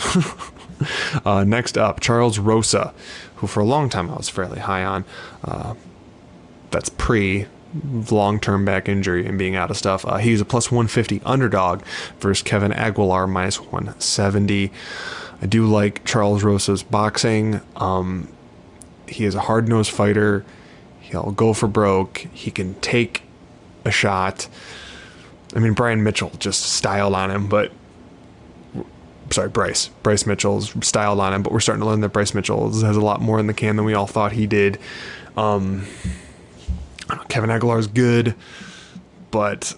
Next up, Charles Rosa, who for a long time I was fairly high on. That's pre long-term back injury and being out of stuff. He's a +150 underdog versus Kevin Aguilar, -170. I do like Charles Rosa's boxing. He is a hard-nosed fighter. He'll go for broke. He can take a shot. I mean, Brian Mitchell just styled on him, but Bryce Mitchell's styled on him, but we're starting to learn that Bryce Mitchell has a lot more in the can than we all thought he did. Kevin Aguilar is good, but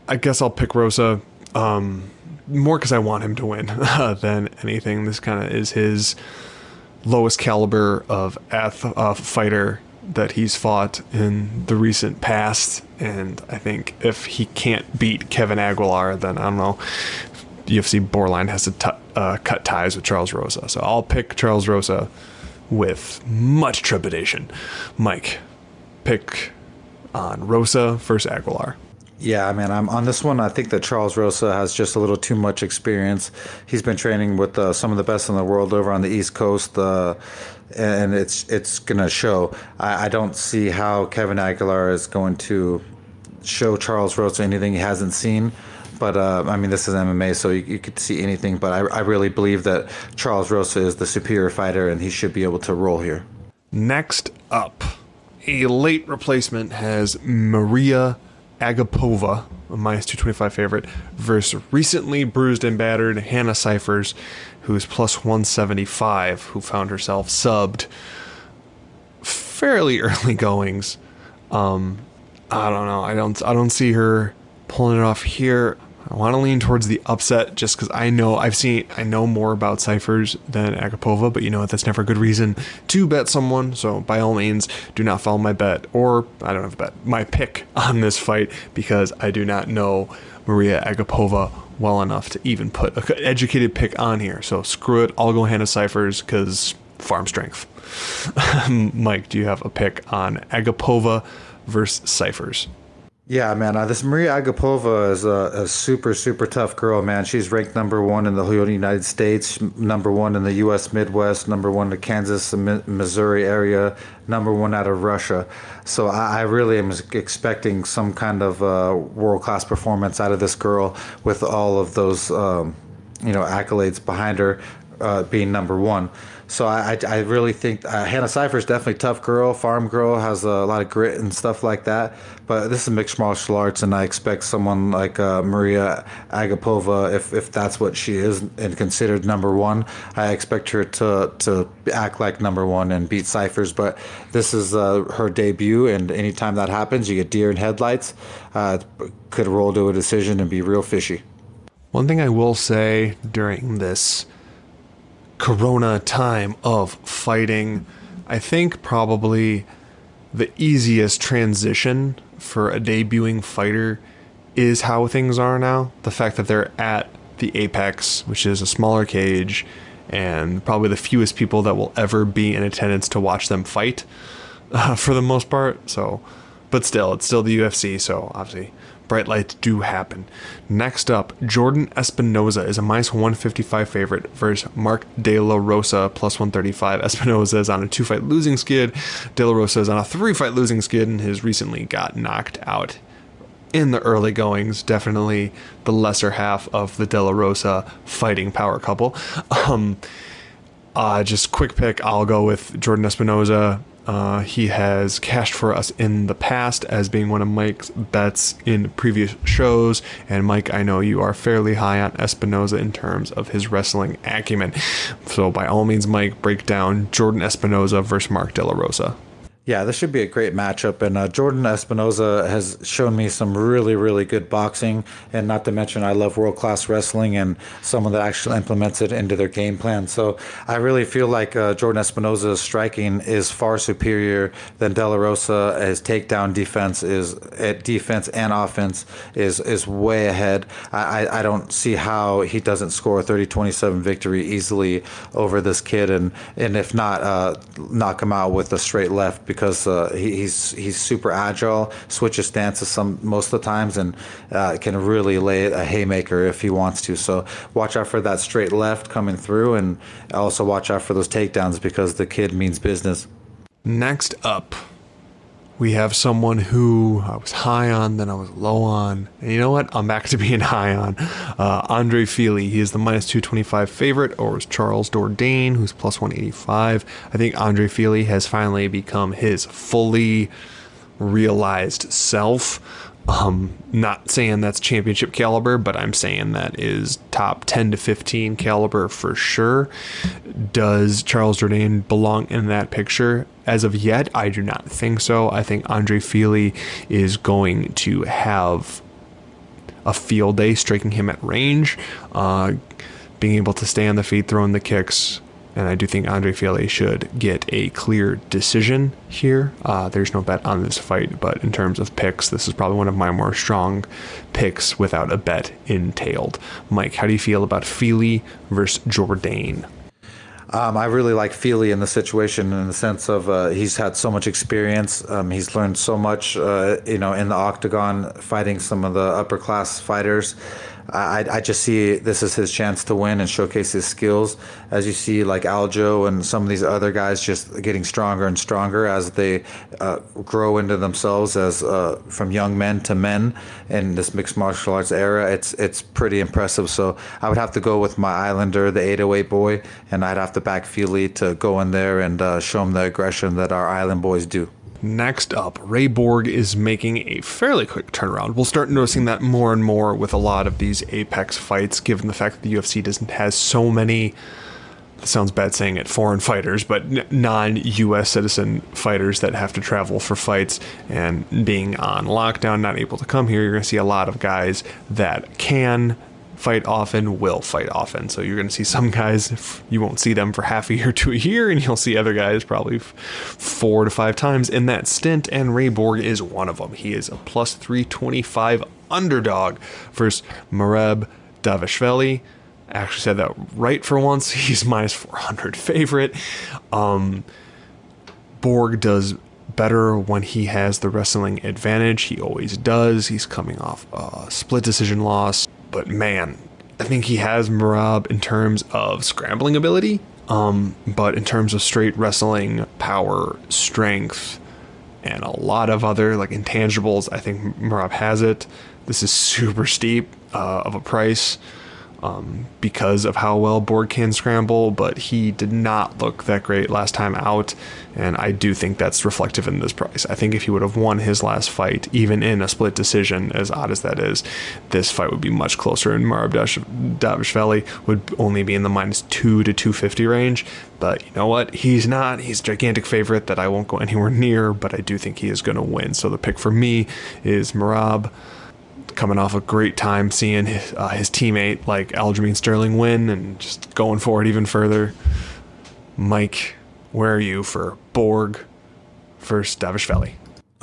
I guess I'll pick Rosa more because I want him to win than anything. This kind of is his lowest caliber of fighter that he's fought in the recent past, and I think if he can't beat Kevin Aguilar, then I don't know, UFC borderline has to cut ties with Charles Rosa. So I'll pick Charles Rosa with much trepidation. Mike, pick on Rosa versus Aguilar. Yeah, I mean, I'm on this one. I think that Charles Rosa has just a little too much experience. He's been training with some of the best in the world over on the East Coast, and it's gonna show. I don't see how Kevin Aguilar is going to show Charles Rosa anything he hasn't seen. But I mean, this is MMA, so you could see anything. But I really believe that Charles Rosa is the superior fighter, and he should be able to roll here. Next up, a late replacement has Maria Agapova, a -225 favorite, versus recently bruised and battered Hannah Cyphers, who's +175, who found herself subbed fairly early goings. I don't know. I don't see her pulling it off here. I want to lean towards the upset just because I know more about Cyphers than Agapova, but you know what? That's never a good reason to bet someone. So by all means, do not follow my bet, or I don't have a bet, my pick on this fight, because I do not know Maria Agapova well enough to even put an educated pick on here. So screw it. I'll go Hannah Cyphers because farm strength. Mike, do you have a pick on Agapova versus Cyphers? Yeah, man. This Maria Agapova is a super, super tough girl, man. She's ranked #1 in the whole United States, #1 in the U.S. Midwest, #1 in the Kansas, Missouri area, #1 out of Russia. So I really am expecting some kind of world-class performance out of this girl with all of those, accolades behind her being #1. So I really think Hannah Cipher is definitely a tough girl, farm girl, has a lot of grit and stuff like that. But this is mixed martial arts, and I expect someone like Maria Agapova, if that's what she is and considered number one, I expect her to act like number one and beat Cyphers. But this is her debut, and anytime that happens, you get deer in headlights. Could roll to a decision and be real fishy. One thing I will say during this Corona time of fighting, I think probably the easiest transition for a debuting fighter is how things are now. The fact that they're at the Apex, which is a smaller cage, and probably the fewest people that will ever be in attendance to watch them fight, for the most part. So, but still, it's still the UFC, so obviously bright lights do happen. Next up, Jordan Espinoza is a minus 155 favorite versus Mark De La Rosa plus 135. Espinoza is on a 2-fight losing skid. De La Rosa is on a 3-fight losing skid and has recently got knocked out in the early goings. Definitely the lesser half of the De La Rosa fighting power couple. Just quick pick, I'll go with Jordan Espinoza. He has cashed for us in the past as being one of Mike's bets in previous shows. And Mike, I know you are fairly high on Espinoza in terms of his wrestling acumen. So by all means, Mike, break down Jordan Espinoza versus Mark De La Rosa. Yeah, this should be a great matchup, and Jordan Espinoza has shown me some really, really good boxing, and not to mention I love world-class wrestling and someone that actually implements it into their game plan. So I really feel like Jordan Espinoza's striking is far superior than De La Rosa. His takedown defense and offense is way ahead. I don't see how he doesn't score a 30-27 victory easily over this kid, and if not, knock him out with a straight left, because he's super agile, switches stances most of the times, and can really lay a haymaker if he wants to. So watch out for that straight left coming through, and also watch out for those takedowns because the kid means business. Next up, we have someone who I was high on, then I was low on. And you know what? I'm back to being high on. Andre Fili. He is the minus 225 favorite over Charles Jourdain, who's plus 185. I think Andre Fili has finally become his fully realized self. Not saying that's championship caliber, but I'm saying that is top 10 to 15 caliber for sure. Does Charles Jourdain belong in that picture? As of yet, I do not think so. I think Andre Fili is going to have a field day striking him at range, being able to stay on the feet, throwing the kicks. And I do think Andre Fili should get a clear decision here. There's no bet on this fight, but in terms of picks, this is probably one of my more strong picks without a bet entailed. Mike, how do you feel about Fili versus Jourdain? I really like Fili in the situation in the sense of he's had so much experience. He's learned so much, in the octagon, fighting some of the upper class fighters. I just see this as his chance to win and showcase his skills. As you see, like Aljo and some of these other guys just getting stronger and stronger as they grow into themselves as from young men to men in this mixed martial arts era. It's pretty impressive. So I would have to go with my Islander, the 808 boy, and I'd have to back Fili to go in there and show him the aggression that our island boys do. Next up, Ray Borg is making a fairly quick turnaround. We'll start noticing that more and more with a lot of these Apex fights, given the fact that the UFC has so many, it sounds bad saying it, foreign fighters, but non-US citizen fighters that have to travel for fights, and being on lockdown, not able to come here. You're going to see a lot of guys that can fight often, will fight often. So you're going to see some guys, you won't see them for half a year to a year, and you'll see other guys probably 4 to 5 times in that stint, and Ray Borg is one of them. He is a plus 325 underdog versus Merab Davishvili. I actually said that right for once. He's minus 400 favorite. Borg does better when he has the wrestling advantage. He always does. He's coming off a split decision loss. But man, I think he has Merab in terms of scrambling ability. But in terms of straight wrestling, power, strength, and a lot of other like intangibles, I think Merab has it. This is super steep of a price. because of how well Borg can scramble, but he did not look that great last time out, and I do think that's reflective in this price. I think if he would have won his last fight, even in a split decision, as odd as that is, this fight would be much closer, and Merab Dvalishvili would only be in the -2 to 250 range. But you know what? He's not. He's a gigantic favorite that I won't go anywhere near, but I do think he is going to win. So the pick for me is Merab, coming off a great time seeing his teammate like Aljamain Sterling win and just going for it even further. Mike, where are you for Borg versus Dvalishvili?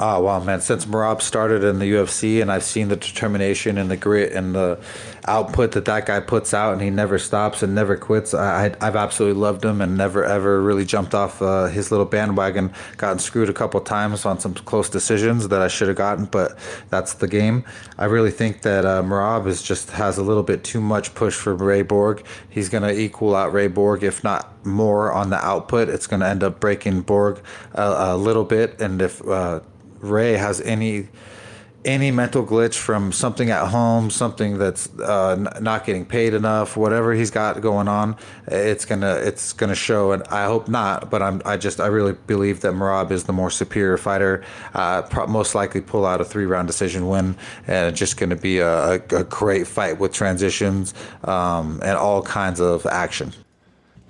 Oh, wow, man. Since Merab started in the UFC, and I've seen the determination and the grit and the output that guy puts out, and he never stops and never quits, I've absolutely loved him and never, ever really jumped off his little bandwagon. Gotten screwed a couple times on some close decisions that I should have gotten, but that's the game. I really think that Merab has a little bit too much push for Ray Borg. He's going to equal out Ray Borg, if not more, on the output. It's going to end up breaking Borg a little bit, and if Ray has any mental glitch from something at home, something that's not getting paid enough, whatever he's got going on, it's gonna show. And I hope not, but I really believe that Merab is the more superior fighter. Most likely pull out a 3-round decision win, and it's just gonna be a great fight with transitions and all kinds of action.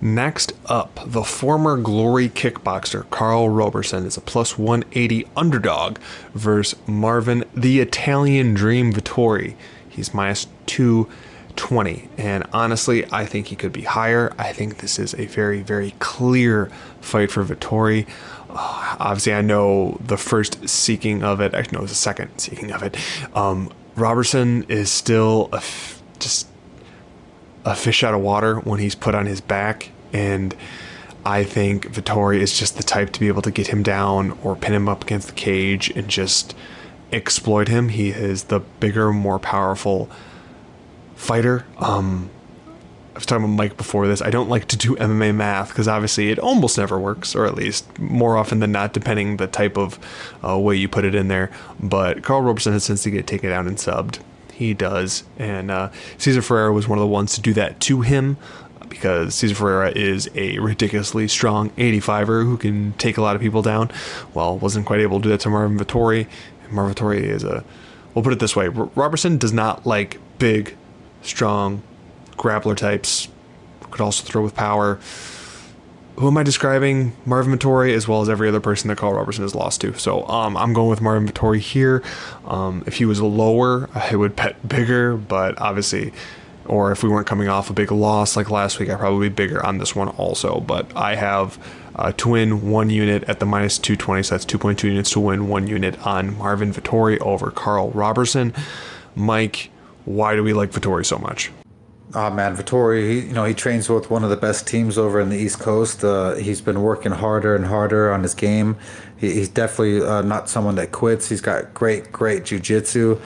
Next up, the former Glory kickboxer Carl Roberson is a +180 underdog versus Marvin the Italian Dream Vettori. He's -220, and honestly, I think he could be higher. I think this is a very, very clear fight for Vettori. Obviously, I know the first seeking of it. Actually, no, it was the second seeking of it. Roberson is still just a fish out of water when he's put on his back, and I think Vettori is just the type to be able to get him down or pin him up against the cage and just exploit him. He is the bigger, more powerful fighter. I was talking with Mike before this. I don't like to do MMA math because obviously it almost never works, or at least more often than not, depending the type of way you put it in there. But Carl Roberson has tends to get taken down and subbed. He does, and Cesar Ferreira was one of the ones to do that to him, because Cesar Ferreira is a ridiculously strong 85er who can take a lot of people down. Well, wasn't quite able to do that to Marvin Vettori. Marvin Vettori is we'll put it this way, Robertson does not like big, strong grappler types. Could also throw with power. Who am I describing? Marvin Vettori, as well as every other person that Carl Roberson has lost to. So I'm going with Marvin Vettori here. If he was lower, I would bet bigger, but obviously, or if we weren't coming off a big loss like last week, I'd probably be bigger on this one also. But I have to win 1 unit at the -220, so that's 2.2 units to win 1 unit on Marvin Vettori over Carl Roberson. Mike, why do we like Vettori so much? Oh man, Vettori, he trains with one of the best teams over in the East Coast. He's been working harder and harder on his game. He's definitely not someone that quits. He's got great jiu-jitsu.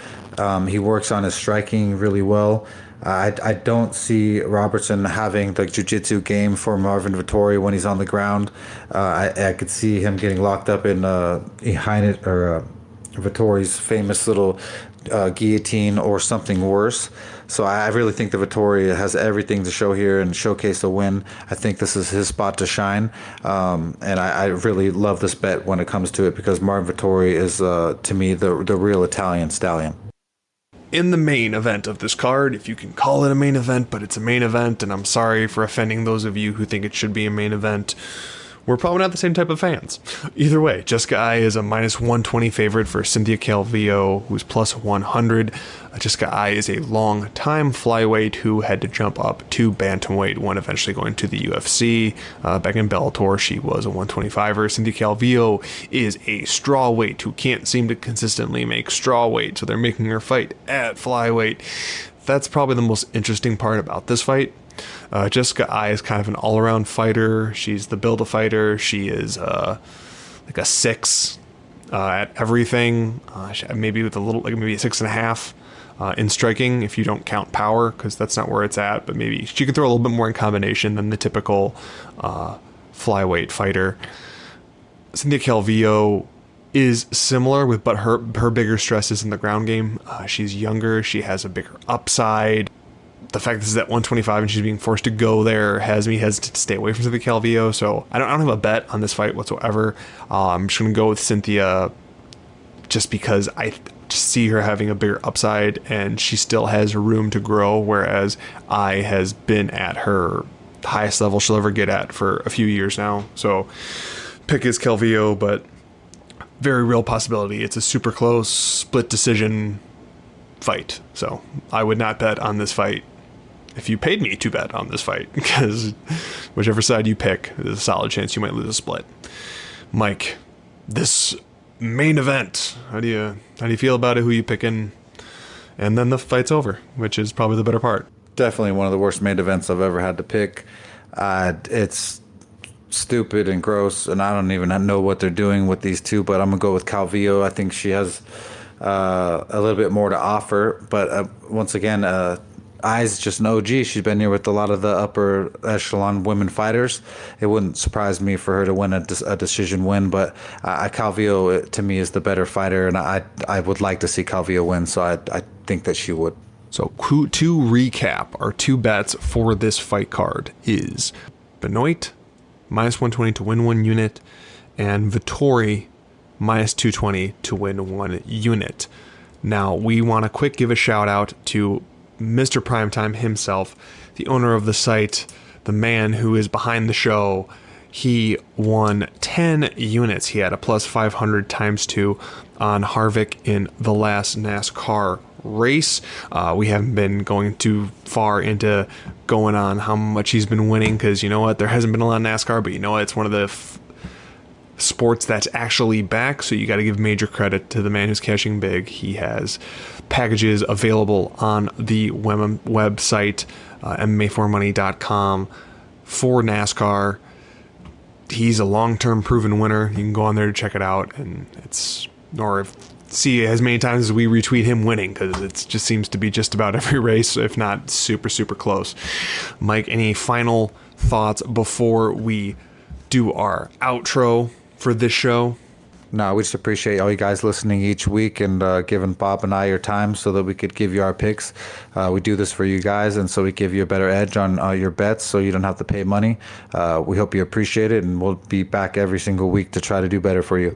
He works on his striking really well. I don't see Robertson having the jiu-jitsu game for Marvin Vettori when he's on the ground. I could see him getting locked up in Vettori's famous little guillotine or something worse. So I really think that Vettori has everything to show here and showcase a win. I think this is his spot to shine. And I really love this bet when it comes to it, because Marvin Vettori is, to me, the real Italian stallion. In the main event of this card, if you can call it a main event, but it's a main event, and I'm sorry for offending those of you who think it should be a main event. We're probably not the same type of fans. Either way, Jessica Ai is a -120 favorite for Cynthia Calvillo, who's +100. Jessica Ai is a long-time flyweight who had to jump up to bantamweight when eventually going to the UFC. Back in Bellator, she was a 125er. Cynthia Calvillo is a strawweight who can't seem to consistently make strawweight, so they're making her fight at flyweight. That's probably the most interesting part about this fight. Jessica Ai is kind of an all-around fighter. She's the Build-A-Fighter. She is like a 6 at everything. Maybe with a little, like maybe a 6.5 in striking if you don't count power, because that's not where it's at. But maybe she can throw a little bit more in combination than the typical flyweight fighter. Cynthia Calvillo is similar but her bigger stress is in the ground game. She's younger. She has a bigger upside. the fact this is at 125 and she's being forced to go there has me hesitant to stay away from Cynthia Calvillo. So I don't have a bet on this fight whatsoever. I'm just going to go with Cynthia just because I just see her having a bigger upside and she still has room to grow, whereas I has been at her highest level she'll ever get at for a few years now. So pick is Calvillo, but very real possibility it's a super close split decision fight. So I would not bet on this fight if you paid me to bet on this fight, because whichever side you pick, there's a solid chance you might lose a split. Mike, this main event, how do you feel about it? Who you picking? And then the fight's over, which is probably the better part. Definitely one of the worst main events I've ever had to pick. It's stupid and gross, and I don't even know what they're doing with these two, but I'm going to go with Calvillo. I think she has a little bit more to offer, but once again, I's just an OG. She's been here with a lot of the upper echelon women fighters. It wouldn't surprise me for her to win a decision win, but Calvillo, to me, is the better fighter, and I would like to see Calvillo win, so I think that she would. So to recap, our two bets for this fight card is Benoit, minus 120 to win 1 unit, and Vettori, minus 220 to win 1 unit. Now, we want to quick give a shout out to Mr. Primetime himself, the owner of the site, the man who is behind the show. He won 10 units. He had a plus 500 times 2 on Harvick in the last NASCAR race. We haven't been going too far into going on how much he's been winning, because you know what, there hasn't been a lot of NASCAR, but you know what, it's one of the sports that's actually back, so you got to give major credit to the man who's cashing big. He has packages available on the website, MMAforMoney.com, for NASCAR. He's a long-term proven winner. You can go on there to check it out, and see as many times as we retweet him winning, because it just seems to be just about every race, if not super, super close. Mike, any final thoughts before we do our outro for this show? No, we just appreciate all you guys listening each week and giving Bob and I your time so that we could give you our picks. We do this for you guys, and so we give you a better edge on your bets so you don't have to pay money. We hope you appreciate it, and we'll be back every single week to try to do better for you.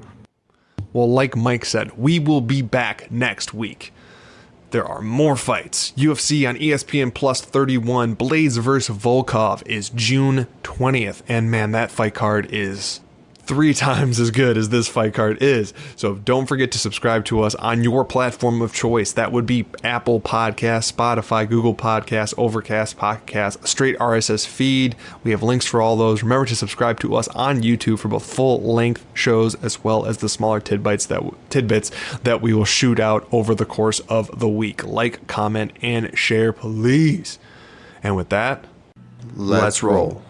Well, like Mike said, we will be back next week. There are more fights. UFC on ESPN Plus 31, Blades vs. Volkov is June 20th. And man, that fight card is 3 times as good as this fight card is. So don't forget to subscribe to us on your platform of choice. That would be Apple Podcasts, Spotify, Google Podcasts, Overcast Podcasts, straight RSS feed. We have links for all those. Remember to subscribe to us on YouTube for both full-length shows as well as the smaller tidbits that we will shoot out over the course of the week. Like, comment, and share, please. And with that, let's roll.